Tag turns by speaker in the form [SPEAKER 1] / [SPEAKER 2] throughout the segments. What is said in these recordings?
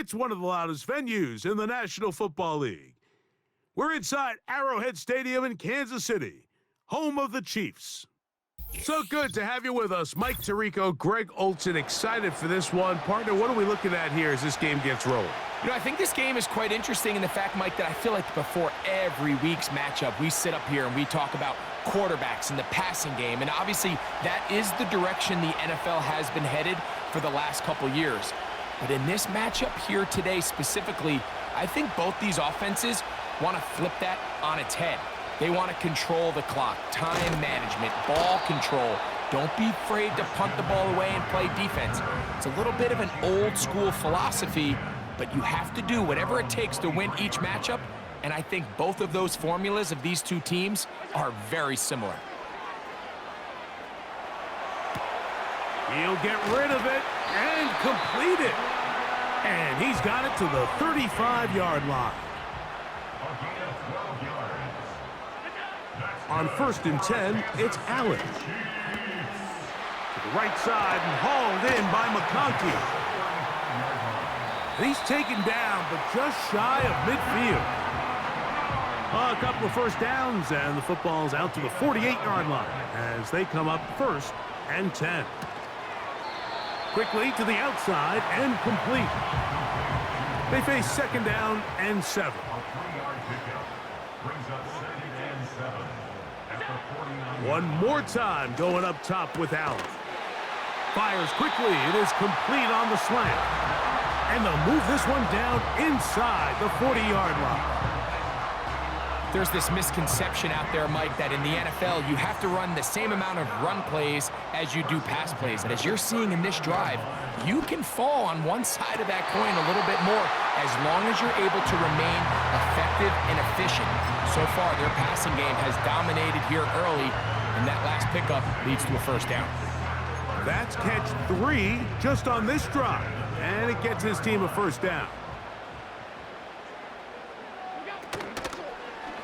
[SPEAKER 1] It's one of the loudest venues in the National Football League. We're inside Arrowhead Stadium in Kansas City, home of the Chiefs. So good to have you with us. Mike Tirico, Greg Olson, excited for this one. Partner, what are we looking at here as this game gets rolling?
[SPEAKER 2] You know, I think this game is quite interesting in the fact, Mike, that I feel like before every week's matchup, we sit up here and we talk about quarterbacks and the passing game. And obviously, that is the direction the NFL has been headed for the last couple years. But in this matchup here today specifically, I think both these offenses want to flip that on its head. They want to control the clock, time management, ball control. Don't be afraid to punt the ball away and play defense. It's a little bit of an old school philosophy, but you have to do whatever it takes to win each matchup, and I think both of those formulas of these two teams are very similar.
[SPEAKER 1] He'll get rid of it and complete it. And he's got it to the 35-yard line. On 1st and 10, it's Allen. To the right side and hauled in by McConkey. He's taken down, but just shy of midfield. A couple of first downs, and the football's out to the 48-yard line as they come up 1st and 10. Quickly to the outside and complete. They face 2nd down and 7. One more time going up top with Allen. Fires quickly. It is complete on the slant. And they'll move this one down inside the 40-yard line.
[SPEAKER 2] There's this misconception out there, Mike, that in the NFL, you have to run the same amount of run plays as you do pass plays. And as you're seeing in this drive, you can fall on one side of that coin a little bit more as long as you're able to remain effective and efficient. So far, their passing game has dominated here early, and that last pickup leads to a 1st down.
[SPEAKER 1] That's catch 3 just on this drive, and it gets his team a 1st down.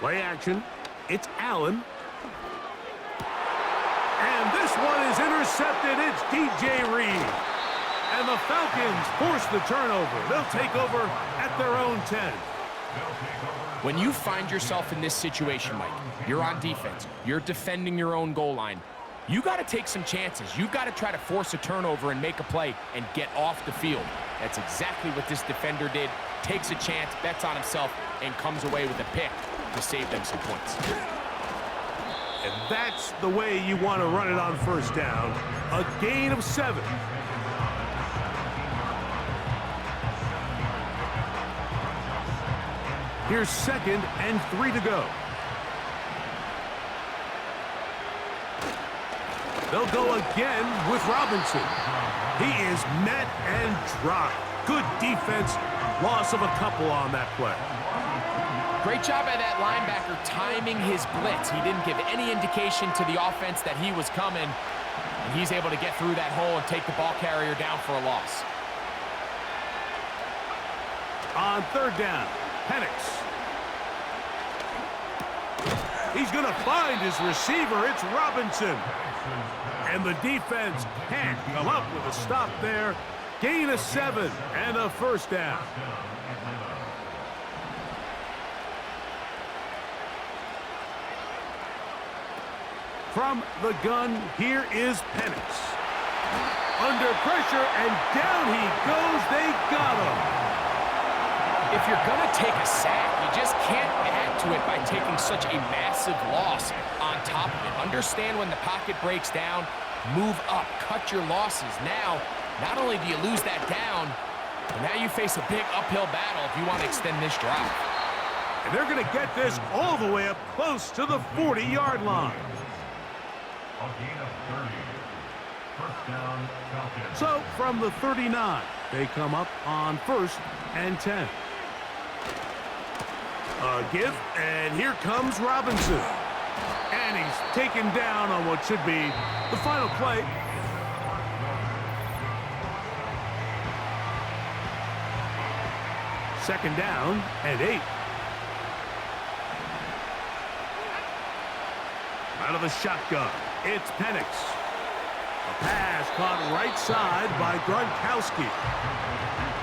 [SPEAKER 1] Play action. It's Allen. And this one is intercepted. It's DJ Reed. And the Falcons force the turnover. They'll take over at their own 10.
[SPEAKER 2] When you find yourself in this situation, Mike, you're on defense, you're defending your own goal line, you got to take some chances. You've got to try to force a turnover and make a play and get off the field. That's exactly what this defender did. Takes a chance, bets on himself, and comes away with a pick to save them some points.
[SPEAKER 1] And that's the way you want to run it on 1st down. A gain of 7. Here's 2nd and 3 to go. They'll go again with Robinson. He is met and dropped. Good defense. Loss of a couple on that play.
[SPEAKER 2] Great job by that linebacker timing his blitz. He didn't give any indication to the offense that he was coming, and he's able to get through that hole and take the ball carrier down for a loss.
[SPEAKER 1] On 3rd down, Penix. He's going to find his receiver. It's Robinson. And the defense can't come up with a stop there. Gain of 7 and a 1st down. From the gun, here is Penix. Under pressure, and down he goes. They got him.
[SPEAKER 2] If you're going to take a sack, you just can't add to it by taking such a massive loss on top of it. Understand when the pocket breaks down, move up, cut your losses. Now, not only do you lose that down, but now you face a big uphill battle if you want to extend this drive.
[SPEAKER 1] And they're going to get this all the way up close to the 40-yard line. So, from the 39, they come up on 1st and 10. A give, and here comes Robinson. And he's taken down on what should be the final play. Second down and 8. Out of the shotgun, it's Penix. Pass caught right side by Gronkowski.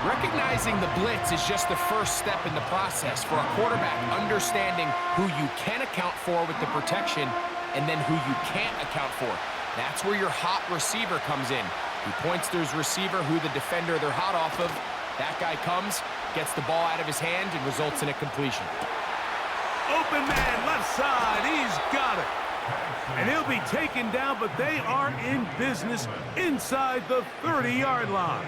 [SPEAKER 2] Recognizing the blitz is just the first step in the process for a quarterback, understanding who you can account for with the protection and then who you can't account for. That's where your hot receiver comes in. He points to his receiver who the defender they're hot off of. That guy comes, gets the ball out of his hand, and results in a completion.
[SPEAKER 1] Open man, left side, he's got it. And he'll be taken down, but they are in business inside the 30-yard line.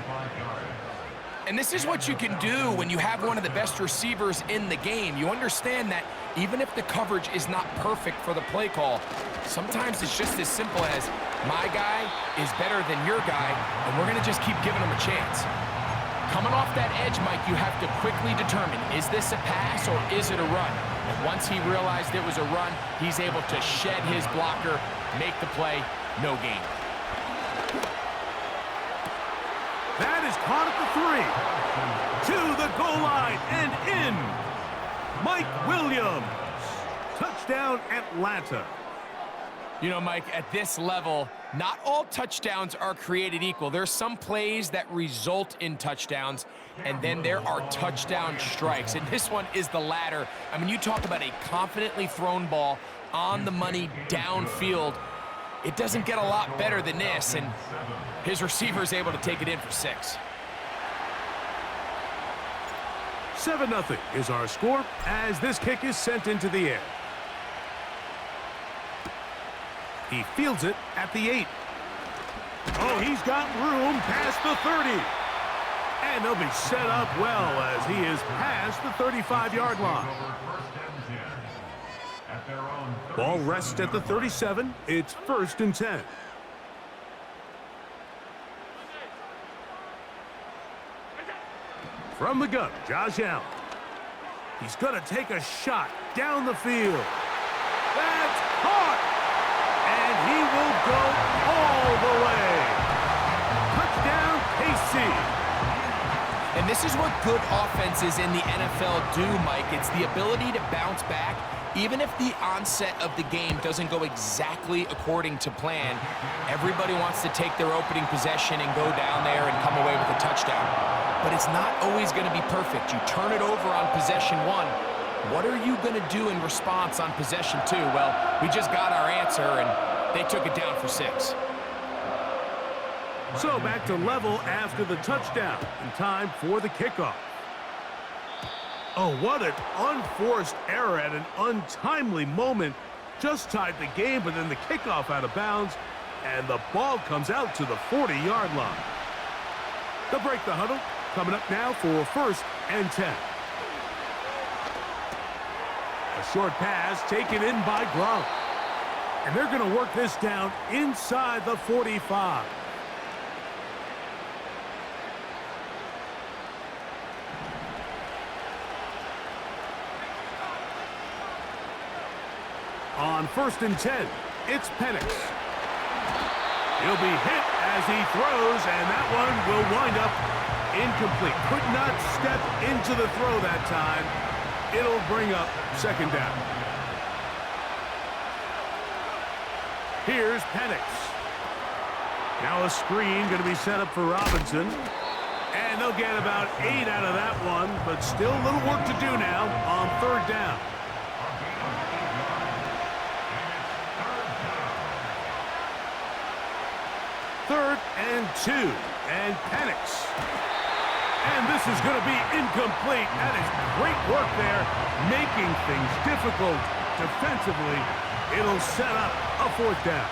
[SPEAKER 2] And this is what you can do when you have one of the best receivers in the game. You understand that even if the coverage is not perfect for the play call, sometimes it's just as simple as, my guy is better than your guy, and we're going to just keep giving him a chance. Coming off that edge, Mike, you have to quickly determine, is this a pass or is it a run? And once he realized it was a run, he's able to shed his blocker, make the play, no gain.
[SPEAKER 1] That is caught at the 3. To the goal line and in. Mike Williams. Touchdown, Atlanta.
[SPEAKER 2] You know, Mike, at this level, not all touchdowns are created equal. There's some plays that result in touchdowns, and then there are touchdown strikes. And this one is the latter. I mean, you talk about a confidently thrown ball on the money downfield. It doesn't get a lot better than this, and his receiver is able to take it in for 6.
[SPEAKER 1] 7-0 is our score as this kick is sent into the air. He fields it at the 8. Oh, he's got room past the 30. And they'll be set up well as he is past the 35-yard line. Ball rests at the 37. It's 1st and 10. From the gun, Josh Allen. He's going to take a shot down the field. That's caught! And he will go all the way. Touchdown, KC.
[SPEAKER 2] And this is what good offenses in the NFL do, Mike. It's the ability to bounce back. Even if the onset of the game doesn't go exactly according to plan, everybody wants to take their opening possession and go down there and come away with a touchdown. But it's not always going to be perfect. You turn it over on possession 1. What are you going to do in response on possession 2? Well, we just got our answer, and they took it down for 6.
[SPEAKER 1] So back to level after the touchdown, and time for the kickoff. Oh, what an unforced error at an untimely moment. Just tied the game, but then the kickoff out of bounds, and the ball comes out to the 40-yard line. They'll break the huddle. Coming up now for 1st and 10. A short pass taken in by Gronk. And they're going to work this down inside the 45. On 1st and 10, it's Penix. He'll be hit as he throws, and that one will wind up incomplete. Could not step into the throw that time. It'll bring up 2nd down. Here's Penix. Now a screen going to be set up for Robinson. And they'll get about 8 out of that one, but still a little work to do now on 3rd down. Third and 2, and Penix. And this is going to be incomplete. That is great work there, making things difficult defensively. It'll set up a 4th down.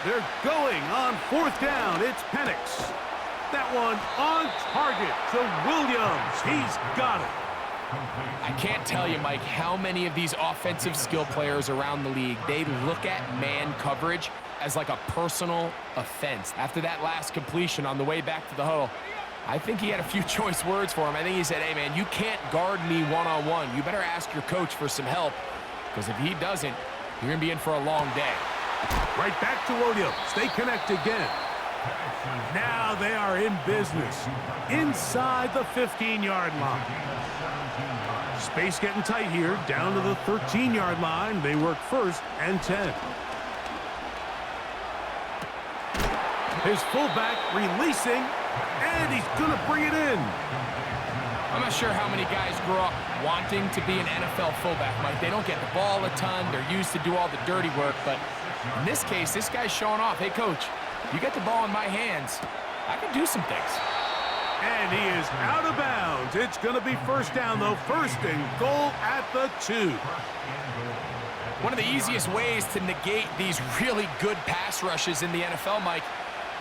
[SPEAKER 1] They're going on 4th down. It's Penix. That one on target to Williams. He's got it.
[SPEAKER 2] I can't tell you, Mike, how many of these offensive skill players around the league, they look at man coverage as like a personal offense. After that last completion on the way back to the huddle, I think he had a few choice words for him. I think he said, hey, man, you can't guard me one-on-one. You better ask your coach for some help, because if he doesn't, you're going to be in for a long day.
[SPEAKER 1] Right back to Williams. They connect again. Now they are in business inside the 15-yard line. Space getting tight here, down to the 13-yard line. They work 1st and 10. His fullback releasing, and he's going to bring it in.
[SPEAKER 2] I'm not sure how many guys grow up wanting to be an NFL fullback, Mike. They don't get the ball a ton. They're used to do all the dirty work. But in this case, this guy's showing off. Hey, coach, you get the ball in my hands. I can do some things.
[SPEAKER 1] And he is out of bounds. It's going to be 1st down, though. 1st and goal at the 2.
[SPEAKER 2] One of the easiest ways to negate these really good pass rushes in the NFL, Mike,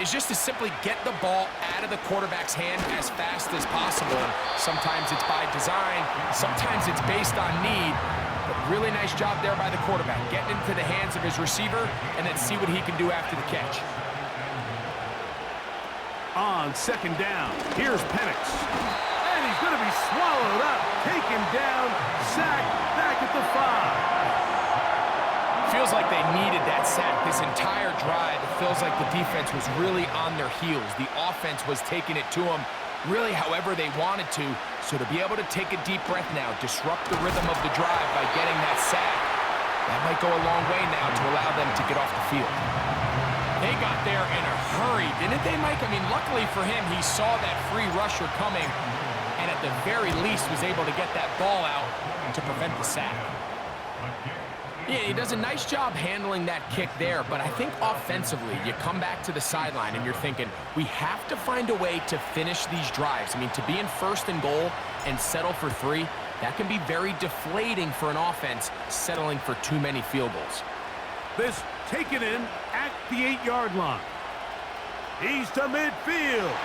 [SPEAKER 2] is just to simply get the ball out of the quarterback's hand as fast as possible. Sometimes it's by design, sometimes it's based on need, but really nice job there by the quarterback, getting into the hands of his receiver and then see what he can do after the catch.
[SPEAKER 1] On 2nd down, here's Penix. And he's going to be swallowed up, taken down, sacked, back at the 5.
[SPEAKER 2] Feels like they needed that sack this entire drive. It feels like the defense was really on their heels. The offense was taking it to them really however they wanted to. So to be able to take a deep breath now, disrupt the rhythm of the drive by getting that sack, that might go a long way now to allow them to get off the field. They got there in a hurry, didn't they, Mike? I mean, luckily for him, he saw that free rusher coming and at the very least was able to get that ball out to prevent the sack. Yeah, he does a nice job handling that kick there, but I think offensively, you come back to the sideline and you're thinking, we have to find a way to finish these drives. I mean, to be in 1st and goal and settle for 3, that can be very deflating for an offense settling for too many field goals.
[SPEAKER 1] This taken in at the 8-yard line. He's to midfield.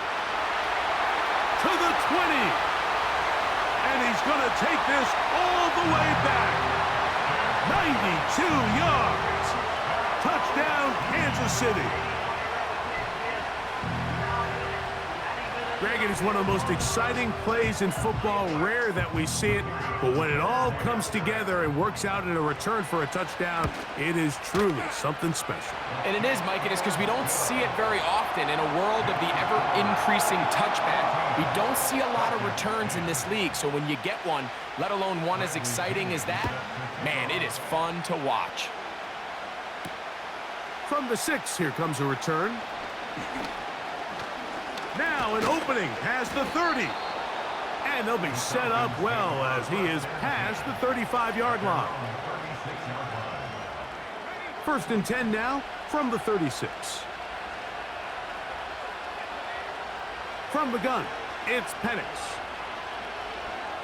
[SPEAKER 1] To the 20. And he's going to take this all the way back. 92 yards. Touchdown, Kansas City. Greg, it is one of the most exciting plays in football. Rare that we see it, but when it all comes together and works out in a return for a touchdown, it is truly something special.
[SPEAKER 2] And it is, Mike. It is because we don't see it very often. In a world of the ever-increasing touchback, we don't see a lot of returns in this league. So when you get one, let alone one as exciting as that, man, it is fun to watch.
[SPEAKER 1] From the 6, here comes a return. Now an opening past the 30. And they'll be set up well as he is past the 35-yard line. 1st and 10 now from the 36. From the gun, it's Penix.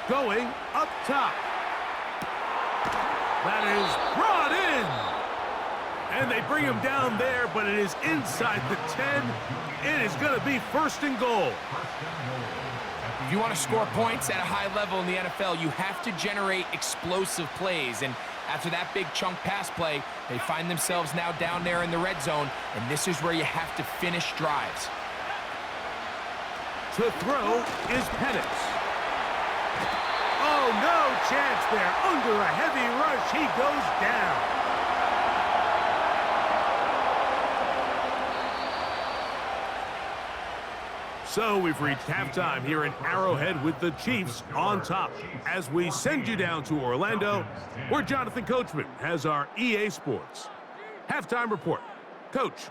[SPEAKER 1] Going up top. That is brought in. And they bring him down there, but it is inside the 10. It is going to be 1st and goal.
[SPEAKER 2] If you want to score points at a high level in the NFL, you have to generate explosive plays. And after that big chunk pass play, they find themselves now down there in the red zone, and this is where you have to finish drives.
[SPEAKER 1] To throw is Penix. Oh, no chance there. Under a heavy rush, he goes down. So we've reached halftime here in Arrowhead with the Chiefs on top. As we send you down to Orlando, where Jonathan Coachman has our EA Sports halftime report. Coach.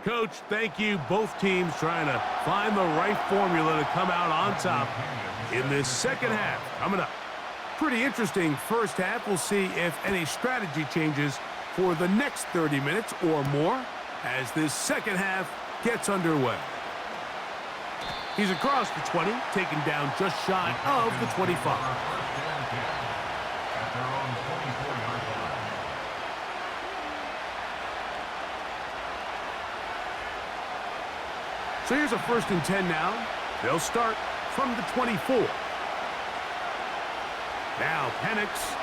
[SPEAKER 1] Coach, thank you. Both teams trying to find the right formula to come out on top in this second half. Coming up, pretty interesting first half. We'll see if any strategy changes for the next 30 minutes or more as this second half gets underway. He's across the 20, taken down just shy of the 25. So here's a 1st and 10 now. They'll start from the 24. Now Penix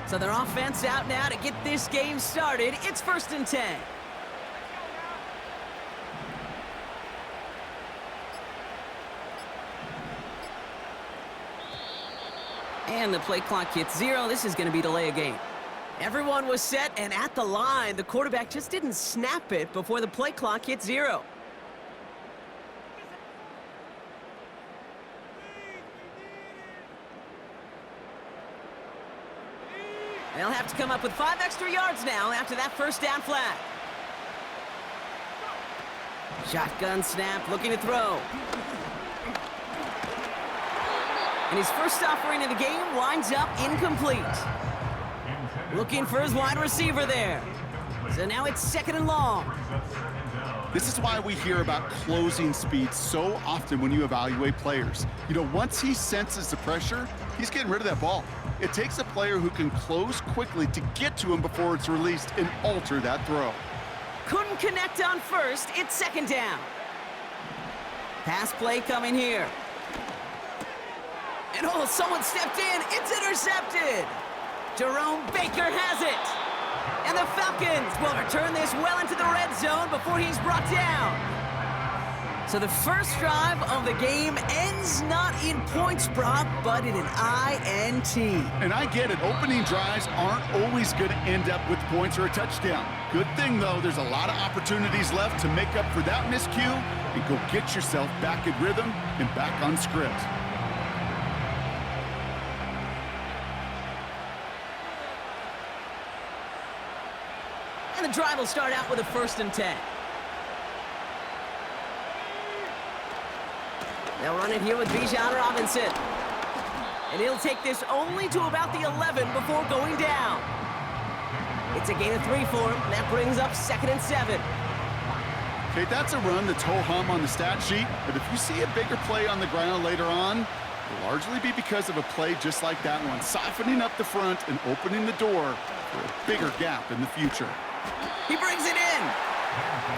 [SPEAKER 3] So their offense out now to get this game started. It's 1st and 10. And the play clock hits 0. This is going to be delay a game. Everyone was set and at the line. The quarterback just didn't snap it before the play clock hit 0. They'll have to come up with 5 extra yards now after that first down flag. Shotgun snap, looking to throw. And his first offering of the game winds up incomplete. Looking for his wide receiver there. So now it's 2nd and long.
[SPEAKER 4] This is why we hear about closing speed so often when you evaluate players. You know, once he senses the pressure, he's getting rid of that ball. It takes a player who can close quickly to get to him before it's released and alter that throw.
[SPEAKER 3] Couldn't connect on first. It's 2nd down. Pass play coming here. And oh, someone stepped in. It's intercepted. Jerome Baker has it. And the Falcons will return this well into the red zone before he's brought down. So the first drive of the game ends not in points, Brock, but in an INT.
[SPEAKER 4] And I get it. Opening drives aren't always going to end up with points or a touchdown. Good thing, though, there's a lot of opportunities left to make up for that miscue and go get yourself back in rhythm and back on script.
[SPEAKER 3] And the drive will start out with a 1st and 10. They'll run it here with Bijan Robinson. And he'll take this only to about the 11 before going down. It's a gain of 3 for him. That brings up 2nd and 7.
[SPEAKER 4] Okay, that's a run that's ho-hum on the stat sheet, but if you see a bigger play on the ground later on, it'll largely be because of a play just like that one, softening up the front and opening the door for a bigger gap in the future.
[SPEAKER 3] He brings it in.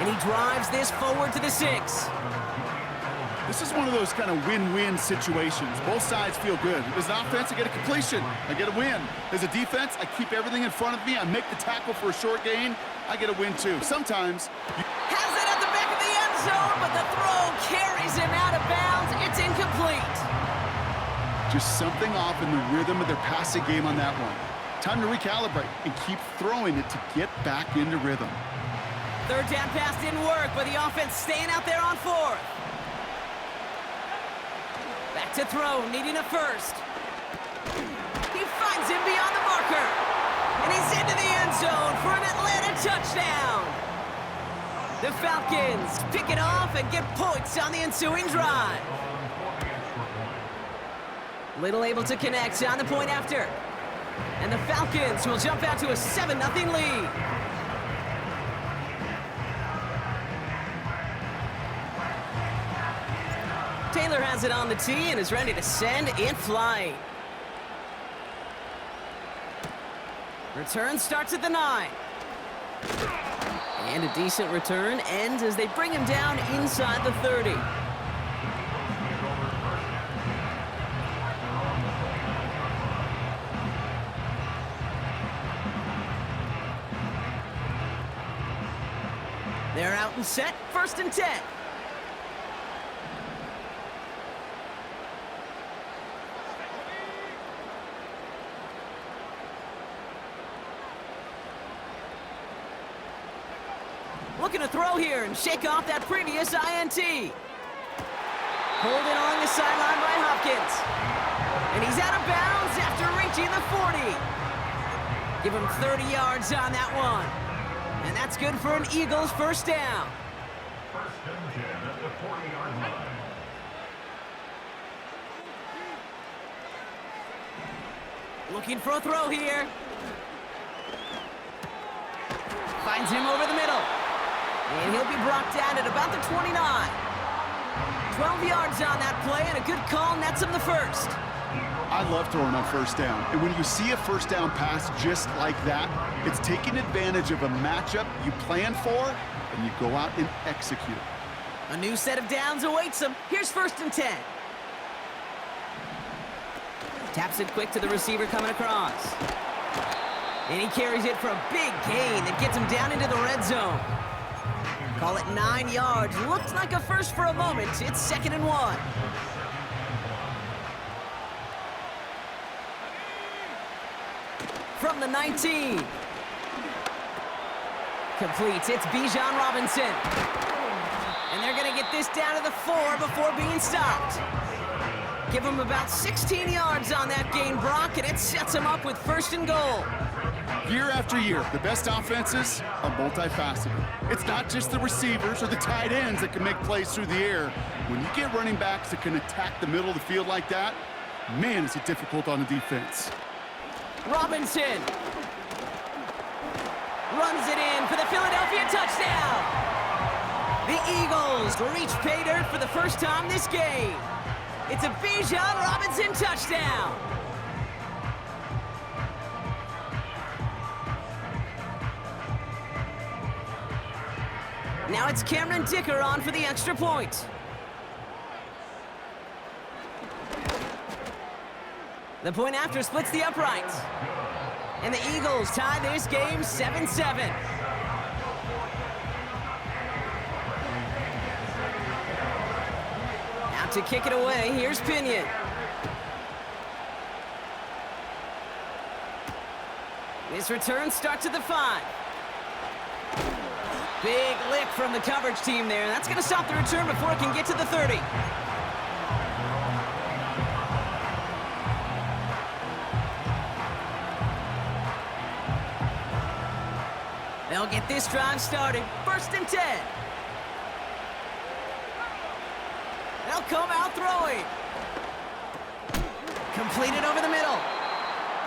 [SPEAKER 3] And he drives this forward to the 6.
[SPEAKER 4] This is one of those kind of win-win situations. Both sides feel good. As an offense, I get a completion. I get a win. As a defense, I keep everything in front of me. I make the tackle for a short gain. I get a win, too. Sometimes...
[SPEAKER 3] Has it at the back of the end zone, but the throw carries him out of bounds. It's incomplete.
[SPEAKER 4] Just something off in the rhythm of their passing game on that one. Time to recalibrate and keep throwing it to get back into rhythm.
[SPEAKER 3] 3rd down pass didn't work, but the offense staying out there on 4th. Back to throw, needing a 1st. He finds him beyond the marker. And he's into the end zone for an Atlanta touchdown. The Falcons pick it off and get points on the ensuing drive. Little able to connect on the point after. And the Falcons will jump out to a 7-0 lead. Taylor has it on the tee and is ready to send it flying. Return starts at the 9. And a decent return ends as they bring him down inside the 30. They're out and set, 1st and 10. Looking to throw here and shake off that previous INT. Pulled in along the sideline by Hopkins. And he's out of bounds after reaching the 40. Give him 30 yards on that one. And that's good for an Eagles first down.
[SPEAKER 5] 1st and 10 at the 40-yard line.
[SPEAKER 3] Looking for a throw here. Finds him over the middle. And he'll be brought down at about the 29. 12 yards on that play, and a good call nets him the 1st.
[SPEAKER 4] I love throwing on 1st down. And when you see a 1st down pass just like that, it's taking advantage of a matchup you plan for, and you go out and execute.
[SPEAKER 3] A new set of downs awaits him. Here's 1st and 10. Taps it quick to the receiver coming across. And he carries it for a big gain that gets him down into the red zone. Call it 9 yards. Looked like a first for a moment. It's 2nd and 1. From the 19. Completes. It's Bijan Robinson. And they're going to get this down to the 4 before being stopped. Give him about 16 yards on that gain, Brock, and it sets him up with 1st and goal.
[SPEAKER 4] Year after year, the best offenses are multifaceted. It's not just the receivers or the tight ends that can make plays through the air. When you get running backs that can attack the middle of the field like that, man, is it difficult on the defense.
[SPEAKER 3] Robinson runs it in for the Philadelphia touchdown. The Eagles reach pay dirt for the first time this game. It's a Bijan Robinson touchdown. Now it's Cameron Dicker on for the extra point. The point after splits the uprights. And the Eagles tie this game 7-7. Out to kick it away, here's Pinion. This return starts at the 5. Big lick from the coverage team there. That's going to stop the return before it can get to the 30. They'll get this drive started. 1st and 10. They'll come out throwing. Completed over the middle.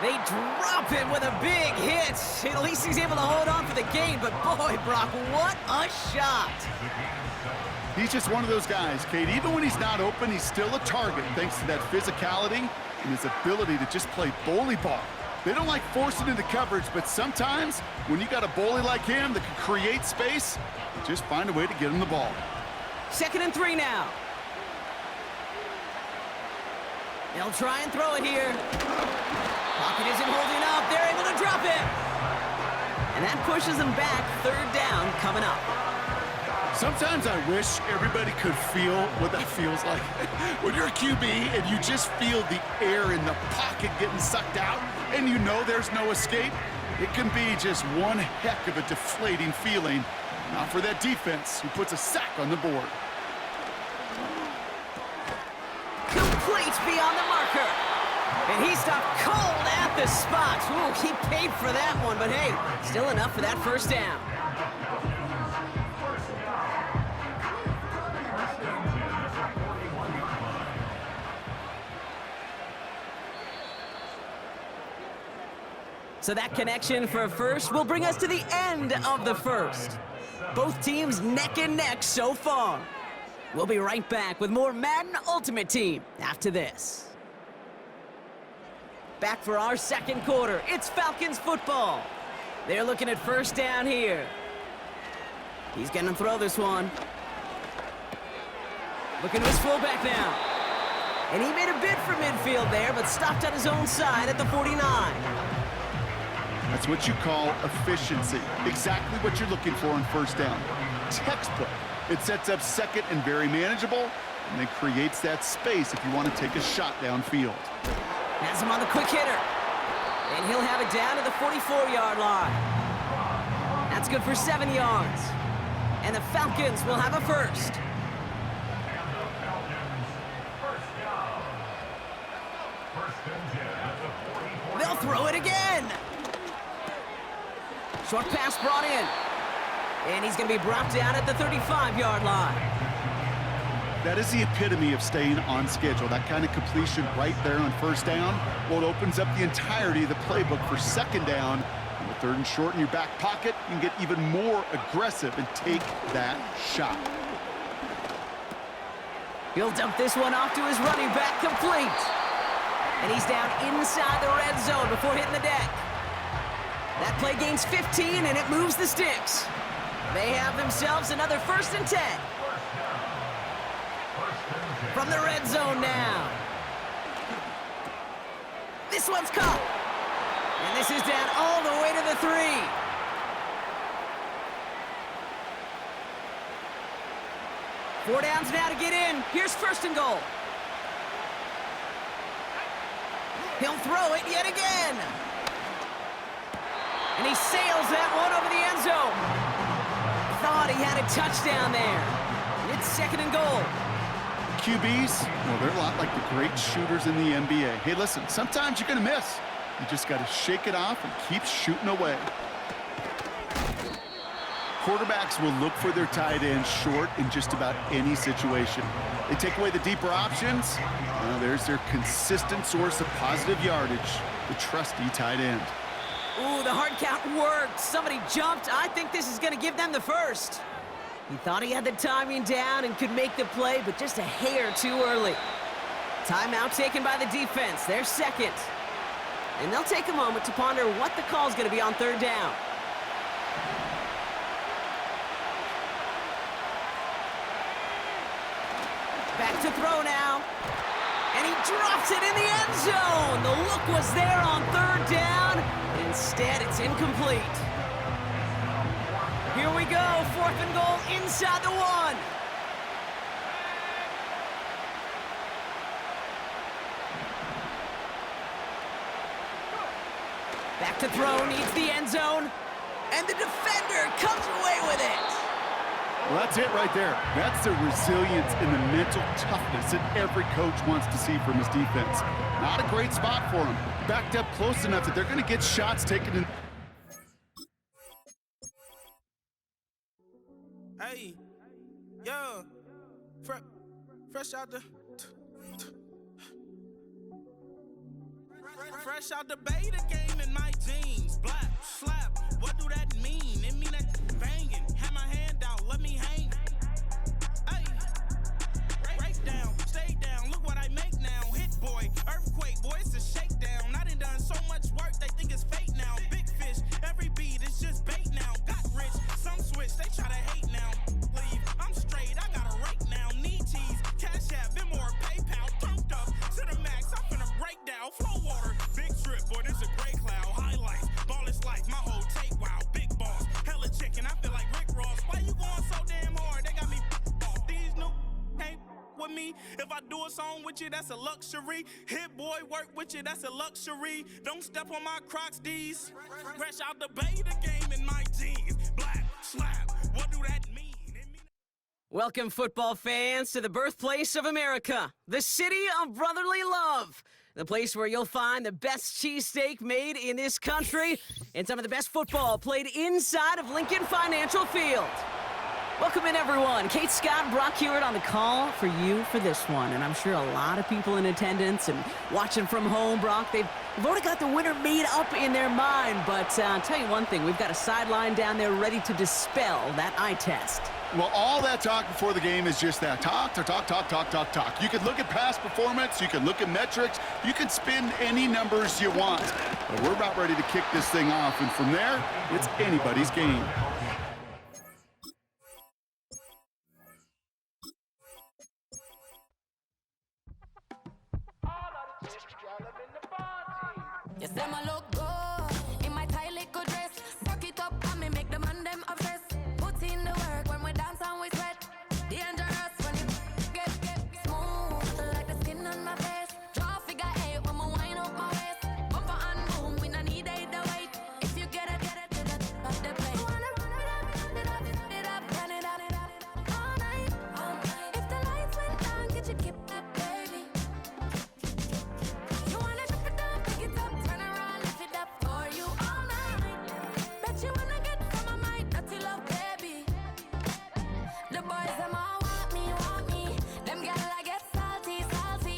[SPEAKER 3] They drop him with a big hit. At least he's able to hold on for the gain, but boy, Brock, what a shot.
[SPEAKER 4] He's just one of those guys, Kate. Even when he's not open, he's still a target thanks to that physicality and his ability to just play bully ball. They don't like forcing into coverage, but sometimes when you got a bully like him that can create space, just find a way to get him the ball.
[SPEAKER 3] 2nd and 3 now. They'll try and throw it here. Pocket isn't holding up. They're able to drop it. And that pushes them back. 3rd down coming up.
[SPEAKER 4] Sometimes I wish everybody could feel what that feels like. When you're a QB and you just feel the air in the pocket getting sucked out and you know there's no escape, it can be just one heck of a deflating feeling. Not for that defense who puts a sack on the board.
[SPEAKER 3] Complete beyond the marker. And he stopped cold at the spot. Ooh, he paid for that one, but hey, still enough for that 1st down. So that connection for 1st will bring us to the end of the 1st. Both teams neck and neck so far. We'll be right back with more Madden Ultimate Team after this. Back for our 2nd quarter. It's Falcons football. They're looking at 1st down here. He's going to throw this one. Looking to his fullback now. And he made a bid for midfield there, but stopped on his own side at the 49.
[SPEAKER 4] That's what you call efficiency. Exactly what you're looking for on 1st down. Textbook. It sets up 2nd and very manageable, and then creates that space if you want to take a shot downfield.
[SPEAKER 3] Has him on the quick hitter. And he'll have it down to the 44-yard line. That's good for 7 yards. And the Falcons will have a 1st. They'll throw it again. Short pass brought in. And he's going to be brought down at the 35-yard line.
[SPEAKER 4] That is the epitome of staying on schedule. That kind of completion right there on 1st down. Well, it opens up the entirety of the playbook for 2nd down. And with 3rd and short in your back pocket, you can get even more aggressive and take that shot.
[SPEAKER 3] He'll dump this one off to his running back, complete. And he's down inside the red zone before hitting the deck. That play gains 15, and it moves the sticks. They have themselves another 1st and 10. From the red zone now. This one's caught. And And this is down all the way to the 3. Four downs now to get in. Here's first and goal. He'll throw it yet again. And he sails that one over the end zone. Thought he had a touchdown there. It's second and goal.
[SPEAKER 4] QBs, well, they're a lot like the great shooters in the NBA. Hey, listen, sometimes you're going to miss. You just got to shake it off and keep shooting away. Quarterbacks will look for their tight end short in just about any situation. They take away the deeper options. Well, there's their consistent source of positive yardage, the trusty tight end.
[SPEAKER 3] Ooh, the hard count worked. Somebody jumped. I think this is going to give them the first. He thought he had the timing down and could make the play, but just a hair too early. Timeout taken by the defense. They're second. And they'll take a moment to ponder what the call's going to be on third down. Back to throw now. And he drops it in the end zone. The look was there on third down. Instead, it's incomplete. Here we go. Fourth and goal inside the 1. Back to throw. Needs the end zone. And the defender comes away with it.
[SPEAKER 4] Well, that's it right there. That's the resilience and the mental toughness that every coach wants to see from his defense. Not a great spot for him. Backed up close enough that they're going to get shots taken in.
[SPEAKER 6] Hey, yo, fresh out the fresh out the beta game in my jeans. Black slap, what do that mean? It mean that banging. Have my hand out, let me hang. Hey, break down, stay down. Look what I make now. Hit boy, earthquake, boy, it's a shakedown. I done so much work, they think it's fake now. Big fish, every beat is just bait now. Got rich, some switch, they try to hate now. Leave, I'm straight, I got a rake now. Need cheese, cash app, been more PayPal. Turned up to the max, I'm finna break down. Flow water, big trip, boy, this a gray cloud. Highlights, ball is life, my whole tape, wow. Big boss, hella chicken, I feel like Rick Ross. Why you going so damn hard? They got me off. These new can't with me. If I do a song with you, that's a luxury. Hit boy, work with you, that's a luxury. Don't step on my Crocs, D's. Fresh out the beta game in my jeans. Black slap, what do that mean?
[SPEAKER 3] Welcome, football fans, to the birthplace of America, the city of brotherly love, the place where you'll find the best cheesesteak made in this country and some of the best football played inside of Lincoln Financial Field. Welcome in, everyone. Kate Scott, Brock Hewitt on the call for you for this one, and I'm sure a lot of people in attendance and watching from home, Brock, they've already got the winner made up in their mind, but I'll tell you one thing, we've got a sideline down there ready to dispel that eye test.
[SPEAKER 4] Well, all that talk before the game is just that. Talk. You can look at past performance. You can look at metrics. You can spin any numbers you want. But we're about ready to kick this thing off, and from there, it's anybody's game.
[SPEAKER 7] Yes, them a look good.